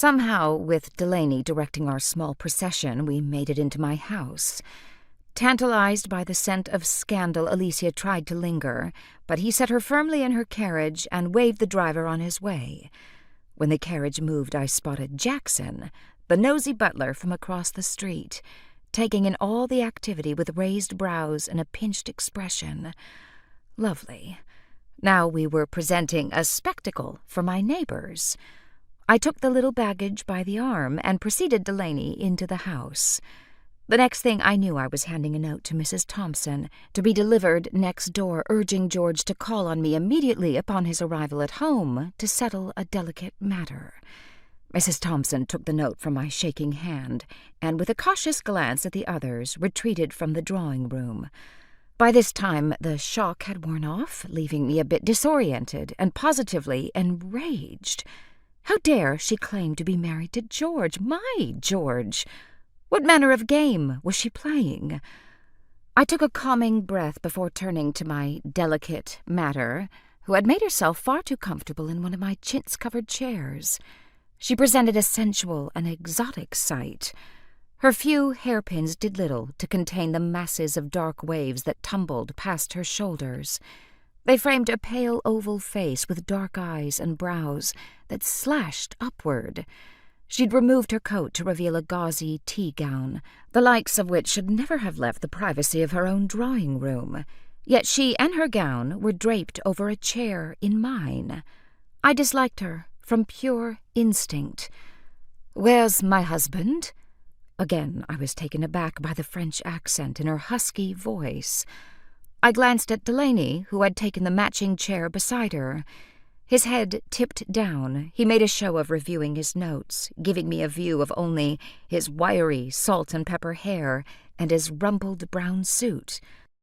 Somehow, with Delaney directing our small procession, we made it into my house. Tantalized by the scent of scandal, Alicia tried to linger, but he set her firmly in her carriage and waved the driver on his way. When the carriage moved, I spotted Jackson, the nosy butler from across the street, taking in all the activity with raised brows and a pinched expression. Lovely. Now we were presenting a spectacle for my neighbors. I took the little baggage by the arm and preceded Delaney into the house. The next thing I knew, I was handing a note to Mrs. Thompson, to be delivered next door, urging George to call on me immediately upon his arrival at home to settle a delicate matter. Mrs. Thompson took the note from my shaking hand, and with a cautious glance at the others, retreated from the drawing-room. By this time the shock had worn off, leaving me a bit disoriented and positively enraged. How dare she claim to be married to George, my George? What manner of game was she playing? I took a calming breath before turning to my delicate matter, who had made herself far too comfortable in one of my chintz-covered chairs. She presented a sensual and exotic sight. Her few hairpins did little to contain the masses of dark waves that tumbled past her shoulders. They framed a pale oval face with dark eyes and brows that slashed upward. She'd removed her coat to reveal a gauzy tea-gown, the likes of which should never have left the privacy of her own drawing-room. Yet she and her gown were draped over a chair in mine. I disliked her from pure instinct. "Where's my husband?" Again I was taken aback by the French accent in her husky voice. I glanced at Delaney, who had taken the matching chair beside her. His head tipped down, he made a show of reviewing his notes, giving me a view of only his wiry salt-and-pepper hair and his rumpled brown suit.